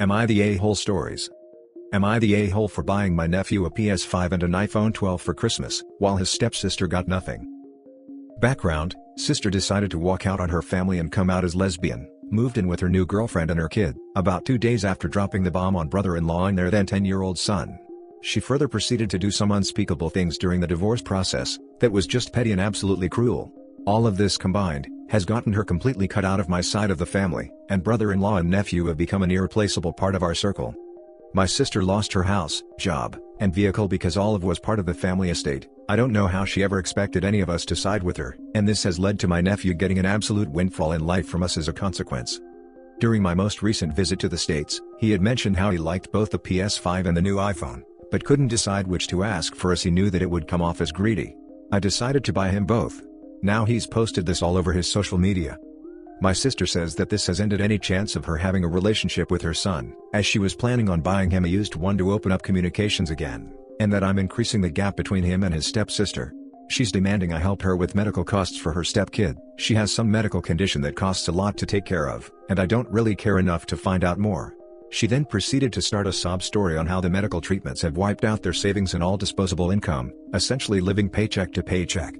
Am I the a-hole stories? Am I the a-hole for buying my nephew a PS5 and an iPhone 12 for Christmas, while his stepsister got nothing? Background: sister decided to walk out on her family and come out as lesbian, moved in with her new girlfriend and her kid, about 2 days after dropping the bomb on brother-in-law and their then 10-year-old son. She further proceeded to do some unspeakable things during the divorce process, that was just petty and absolutely cruel. All of this combined, has gotten her completely cut out of my side of the family, and brother-in-law and nephew have become an irreplaceable part of our circle. My sister lost her house, job, and vehicle because all of was part of the family estate. I don't know how she ever expected any of us to side with her, and this has led to my nephew getting an absolute windfall in life from us as a consequence. During my most recent visit to the States, he had mentioned how he liked both the PS5 and the new iPhone, but couldn't decide which to ask for as he knew that it would come off as greedy. I decided to buy him both. Now he's posted this all over his social media. My sister says that this has ended any chance of her having a relationship with her son, as she was planning on buying him a used one to open up communications again, and that I'm increasing the gap between him and his stepsister. She's demanding I help her with medical costs for her stepkid. She has some medical condition that costs a lot to take care of, and I don't really care enough to find out more. She then proceeded to start a sob story on how the medical treatments have wiped out their savings and all disposable income, essentially living paycheck to paycheck.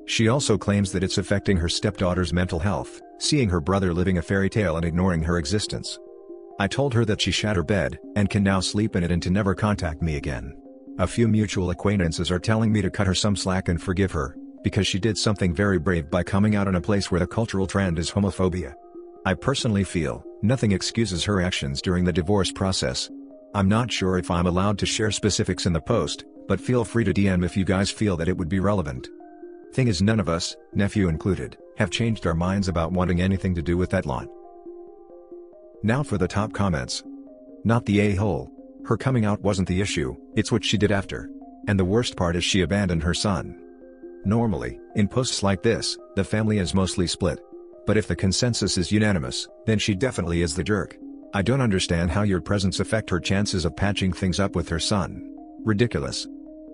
She also claims that it's affecting her stepdaughter's mental health, seeing her brother living a fairy tale and ignoring her existence. I told her that she shat her bed, and can now sleep in it and to never contact me again. A few mutual acquaintances are telling me to cut her some slack and forgive her, because she did something very brave by coming out in a place where the cultural trend is homophobia. I personally feel, nothing excuses her actions during the divorce process. I'm not sure if I'm allowed to share specifics in the post, but feel free to DM if you guys feel that it would be relevant. Thing is, none of us, nephew included, have changed our minds about wanting anything to do with that lot. Now for the top comments. Not the a-hole. Her coming out wasn't the issue, it's what she did after. And the worst part is she abandoned her son. Normally, in posts like this, the family is mostly split. But if the consensus is unanimous, then she definitely is the jerk. I don't understand how your presence affect her chances of patching things up with her son. Ridiculous.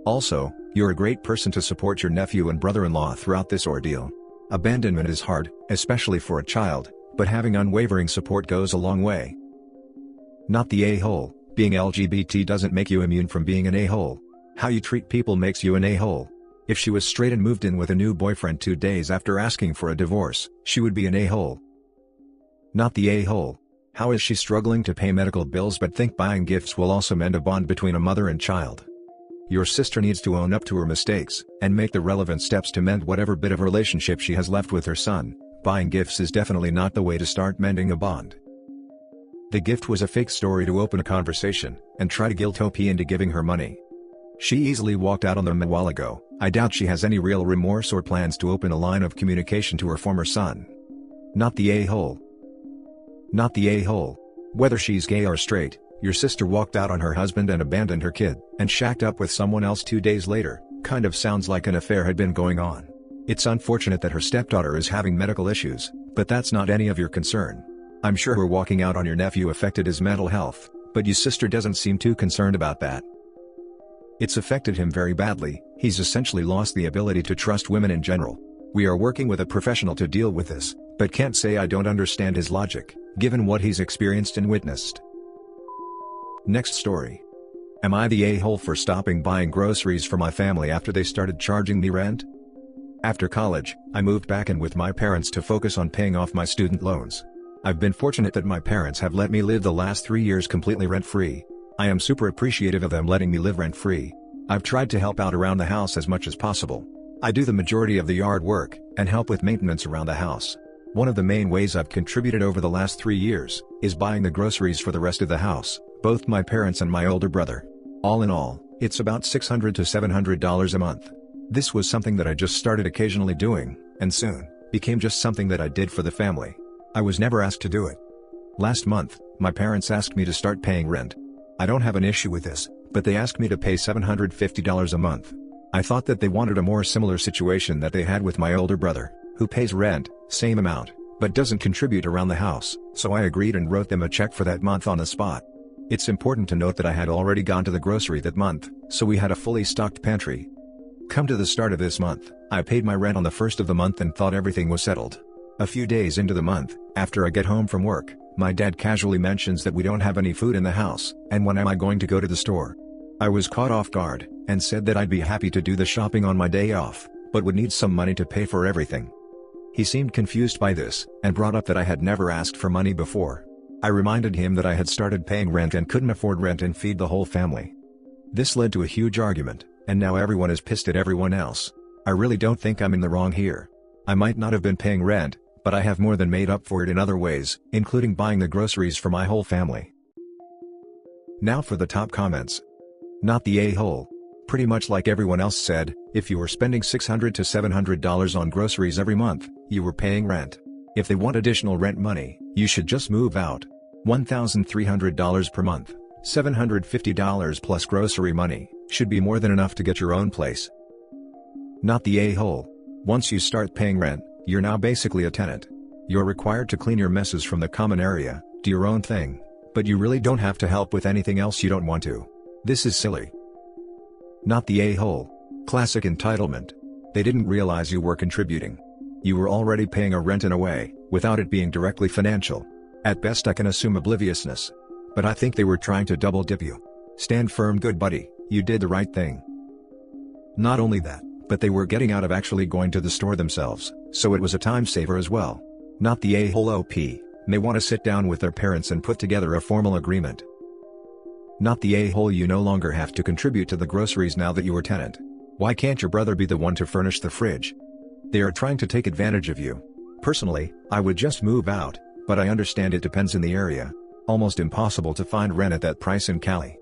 Also, you're a great person to support your nephew and brother-in-law throughout this ordeal. Abandonment is hard, especially for a child, but having unwavering support goes a long way. Not the a-hole. Being LGBT doesn't make you immune from being an a-hole. How you treat people makes you an a-hole. If she was straight and moved in with a new boyfriend 2 days after asking for a divorce, she would be an a-hole. Not the a-hole. How is she struggling to pay medical bills but think buying gifts will also mend a bond between a mother and child? Your sister needs to own up to her mistakes, and make the relevant steps to mend whatever bit of relationship she has left with her son. Buying gifts is definitely not the way to start mending a bond. The gift was a fake story to open a conversation, and try to guilt OP into giving her money. She easily walked out on them a while ago. I doubt she has any real remorse or plans to open a line of communication to her former son. Not the a-hole. Not the a-hole. Whether she's gay or straight, your sister walked out on her husband and abandoned her kid, and shacked up with someone else 2 days later. Kind of sounds like an affair had been going on. It's unfortunate that her stepdaughter is having medical issues, but that's not any of your concern. I'm sure her walking out on your nephew affected his mental health, but your sister doesn't seem too concerned about that. It's affected him very badly. He's essentially lost the ability to trust women in general. We are working with a professional to deal with this, but can't say I don't understand his logic, given what he's experienced and witnessed. Next story. Am I the a-hole for stopping buying groceries for my family after they started charging me rent? After college, I moved back in with my parents to focus on paying off my student loans. I've been fortunate that my parents have let me live the last 3 years completely rent-free. I am super appreciative of them letting me live rent-free. I've tried to help out around the house as much as possible. I do the majority of the yard work, and help with maintenance around the house. One of the main ways I've contributed over the last 3 years, is buying the groceries for the rest of the house, both my parents and my older brother. All in all, it's about $600 to $700 a month. This was something that I just started occasionally doing, and soon, became just something that I did for the family. I was never asked to do it. Last month, my parents asked me to start paying rent. I don't have an issue with this, but they asked me to pay $750 a month. I thought that they wanted a more similar situation that they had with my older brother, who pays rent, same amount, but doesn't contribute around the house, so I agreed and wrote them a check for that month on the spot. It's important to note that I had already gone to the grocery that month, so we had a fully stocked pantry. Come to the start of this month, I paid my rent on the first of the month and thought everything was settled. A few days into the month, after I get home from work, My dad casually mentions that we don't have any food in the house, and when am I going to go to the store? I was caught off guard, and said that I'd be happy to do the shopping on my day off, but would need some money to pay for everything. He seemed confused by this, and brought up that I had never asked for money before. I reminded him that I had started paying rent and couldn't afford rent and feed the whole family. This led to a huge argument, and now everyone is pissed at everyone else. I really don't think I'm in the wrong here. I might not have been paying rent, but I have more than made up for it in other ways, including buying the groceries for my whole family. Now for the top comments. Not the a-hole. Pretty much like everyone else said, if you were spending $600 to $700 on groceries every month, you were paying rent. If they want additional rent money, you should just move out. $1,300 per month, $750 plus grocery money, should be more than enough to get your own place. Not the a-hole. Once you start paying rent, you're now basically a tenant. You're required to clean your messes from the common area, do your own thing, but you really don't have to help with anything else you don't want to. This is silly. Not the a-hole. Classic entitlement. They didn't realize you were contributing. You were already paying a rent in a way, without it being directly financial. At best I can assume obliviousness. But I think they were trying to double dip you. Stand firm, good buddy, you did the right thing. Not only that, but they were getting out of actually going to the store themselves, so it was a time saver as well. Not the a-hole OP, may want to sit down with their parents and put together a formal agreement. Not the a-hole, you no longer have to contribute to the groceries now that you are tenant. Why can't your brother be the one to furnish the fridge? They are trying to take advantage of you. Personally, I would just move out, but I understand it depends in the area. Almost impossible to find rent at that price in Cali.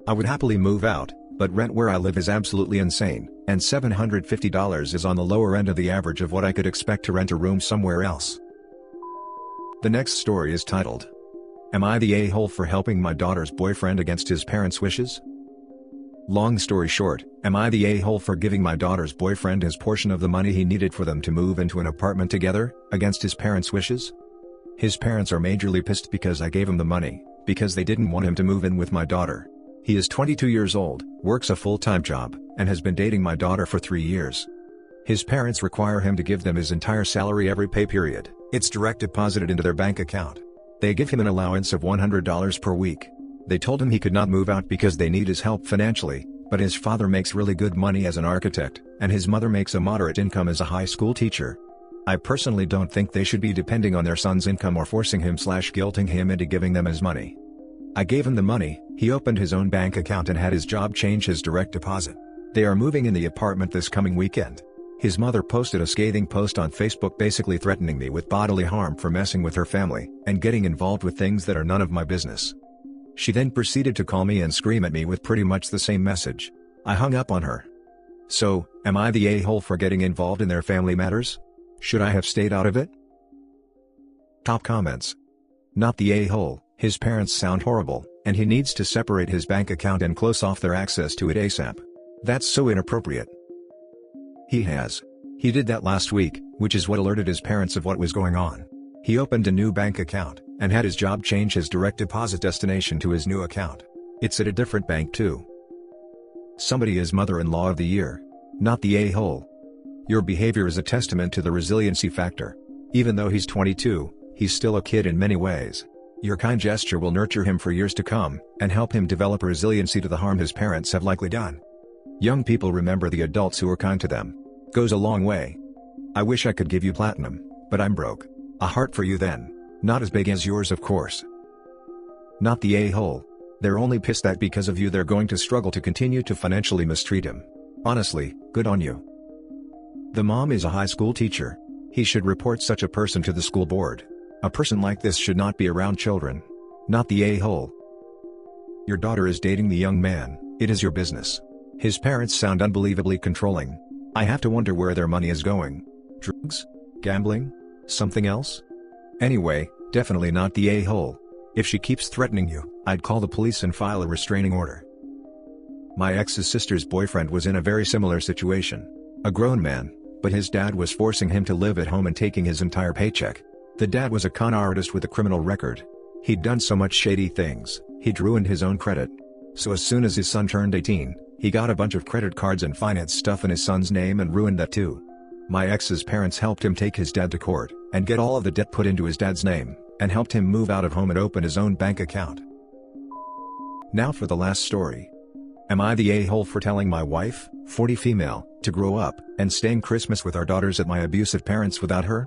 I would happily move out, but rent where I live is absolutely insane, and $750 is on the lower end of the average of what I could expect to rent a room somewhere else. The next story is titled, "Am I the a-hole for helping my daughter's boyfriend against his parents' wishes?" Long story short, am I the a-hole for giving my daughter's boyfriend his portion of the money he needed for them to move into an apartment together, against his parents' wishes? His parents are majorly pissed because I gave him the money, because they didn't want him to move in with my daughter. He is 22 years old, works a full-time job, and has been dating my daughter for 3 years. His parents require him to give them his entire salary every pay period. It's direct deposited into their bank account. They give him an allowance of $100 per week. They told him he could not move out because they need his help financially, but his father makes really good money as an architect, and his mother makes a moderate income as a high school teacher. I personally don't think they should be depending on their son's income or forcing him/guilting him into giving them his money. I gave him the money, he opened his own bank account and had his job change his direct deposit. They are moving in the apartment this coming weekend. His mother posted a scathing post on Facebook basically threatening me with bodily harm for messing with her family, and getting involved with things that are none of my business. She then proceeded to call me and scream at me with pretty much the same message. I hung up on her. So, am I the a-hole for getting involved in their family matters? Should I have stayed out of it? Top comments. Not the a-hole, his parents sound horrible, and he needs to separate his bank account and close off their access to it ASAP. That's so inappropriate. He did that last week, which is what alerted his parents of what was going on. He opened a new bank account, and had his job change his direct deposit destination to his new account. It's at a different bank too. Somebody is mother-in-law of the year. Not the a-hole. Your behavior is a testament to the resiliency factor. Even though he's 22, he's still a kid in many ways. Your kind gesture will nurture him for years to come, and help him develop resiliency to the harm his parents have likely done. Young people remember the adults who are kind to them. Goes a long way. I wish I could give you platinum, but I'm broke. A heart for you then. Not as big as yours, of course. Not the a-hole. They're only pissed that because of you they're going to struggle to continue to financially mistreat him. Honestly, good on you. The mom is a high school teacher. He should report such a person to the school board. A person like this should not be around children. Not the a-hole. Your daughter is dating the young man, it is your business. His parents sound unbelievably controlling. I have to wonder where their money is going. Drugs? Gambling? Something else? Anyway, definitely not the a-hole. If she keeps threatening you, I'd call the police and file a restraining order. My ex's sister's boyfriend was in a very similar situation. A grown man, but his dad was forcing him to live at home and taking his entire paycheck. The dad was a con artist with a criminal record. He'd done so much shady things, he'd ruined his own credit. So as soon as his son turned 18, he got a bunch of credit cards and finance stuff in his son's name and ruined that too. My ex's parents helped him take his dad to court, and get all of the debt put into his dad's name, and helped him move out of home and open his own bank account. Now for the last story. Am I the a-hole for telling my wife, 40 female, to grow up and staying Christmas with our daughters at my abusive parents without her?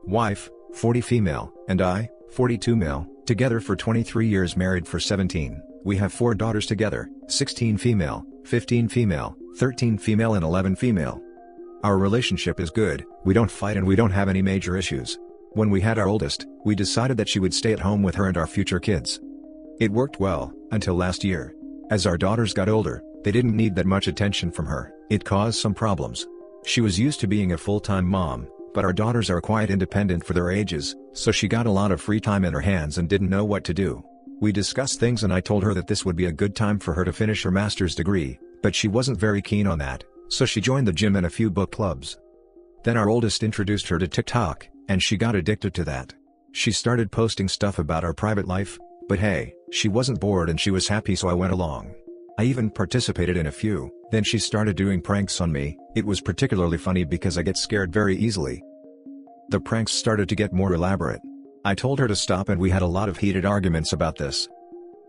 Wife, 40 female, and I, 42 male, together for 23 years, married for 17. We have 4 daughters together, 16 female, 15 female, 13 female and 11 female. Our relationship is good, we don't fight and we don't have any major issues. When we had our oldest, we decided that she would stay at home with her and our future kids. It worked well, until last year. As our daughters got older, they didn't need that much attention from her. It caused some problems. She was used to being a full-time mom, but our daughters are quite independent for their ages, so she got a lot of free time in her hands and didn't know what to do. We discussed things and I told her that this would be a good time for her to finish her master's degree, but she wasn't very keen on that, so she joined the gym and a few book clubs. Then our oldest introduced her to TikTok, and she got addicted to that. She started posting stuff about our private life, but hey, she wasn't bored and she was happy, so I went along. I even participated in a few. Then she started doing pranks on me. It was particularly funny because I get scared very easily. The pranks started to get more elaborate. I told her to stop and we had a lot of heated arguments about this.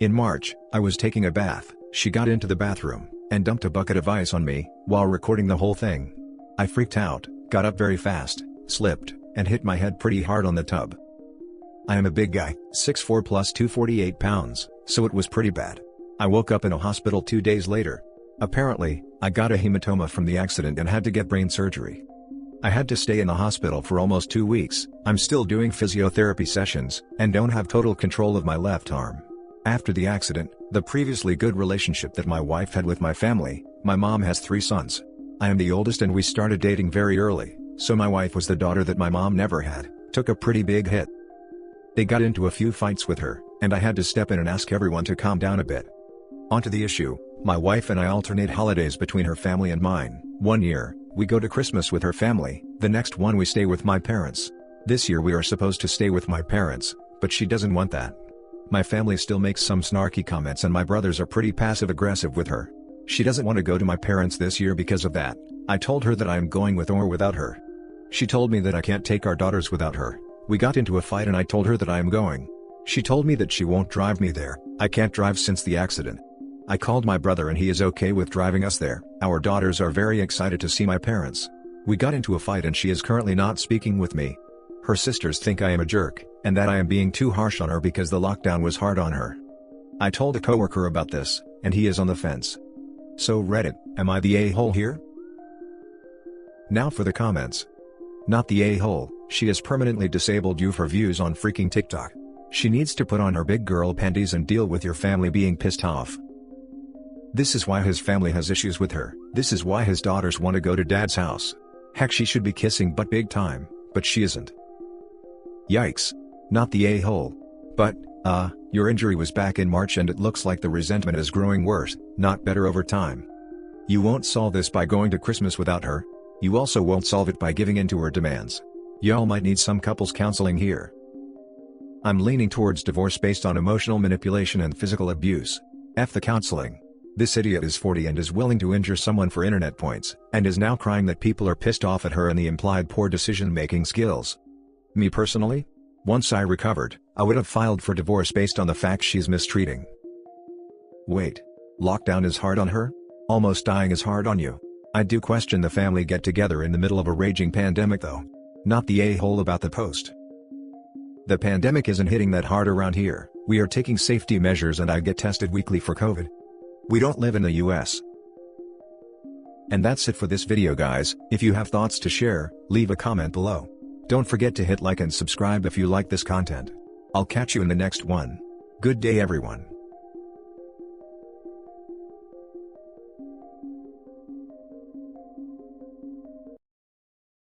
In March, I was taking a bath. She got into the bathroom and dumped a bucket of ice on me while recording the whole thing. I freaked out, got up very fast, slipped, and hit my head pretty hard on the tub. I am a big guy, 6'4" plus 248 pounds, so it was pretty bad. I woke up in a hospital 2 days later. Apparently, I got a hematoma from the accident and had to get brain surgery. I had to stay in the hospital for almost 2 weeks. I'm still doing physiotherapy sessions, and don't have total control of my left arm. After the accident, the previously good relationship that my wife had with my family, my mom has 3 sons. I am the oldest and we started dating very early, so my wife was the daughter that my mom never had, took a pretty big hit. They got into a few fights with her, and I had to step in and ask everyone to calm down a bit. Onto the issue, my wife and I alternate holidays between her family and mine. 1 year, we go to Christmas with her family, the next one we stay with my parents. This year we are supposed to stay with my parents, but she doesn't want that. My family still makes some snarky comments and my brothers are pretty passive-aggressive with her. She doesn't want to go to my parents this year because of that. I told her that I am going with or without her. She told me that I can't take our daughters without her. We got into a fight and I told her that I am going. She told me that she won't drive me there. I can't drive since the accident. I called my brother and he is okay with driving us there. Our daughters are very excited to see my parents. We got into a fight and she is currently not speaking with me. Her sisters think I am a jerk, and that I am being too harsh on her because the lockdown was hard on her. I told a coworker about this, and he is on the fence. So Reddit, am I the a-hole here? Now for the comments. Not the a-hole, she has permanently disabled you for views on freaking TikTok. She needs to put on her big girl panties and deal with your family being pissed off. This is why his family has issues with her. This is why his daughters want to go to dad's house. Heck, she should be kissing butt big time, but she isn't. Yikes. Not the a-hole. But, your injury was back in March and it looks like the resentment is growing worse, not better over time. You won't solve this by going to Christmas without her. You also won't solve it by giving in to her demands. Y'all might need some couples counseling here. I'm leaning towards divorce based on emotional manipulation and physical abuse. F the counseling. This idiot is 40 and is willing to injure someone for internet points, and is now crying that people are pissed off at her and the implied poor decision-making skills. Me personally? Once I recovered, I would have filed for divorce based on the fact she's mistreating. Wait. Lockdown is hard on her? Almost dying is hard on you. I do question the family get-together in the middle of a raging pandemic though. Not the a-hole about the post. The pandemic isn't hitting that hard around here. We are taking safety measures and I get tested weekly for COVID. We don't live in the US. And that's it for this video guys. If you have thoughts to share, leave a comment below. Don't forget to hit like and subscribe if you like this content. I'll catch you in the next one. Good day everyone.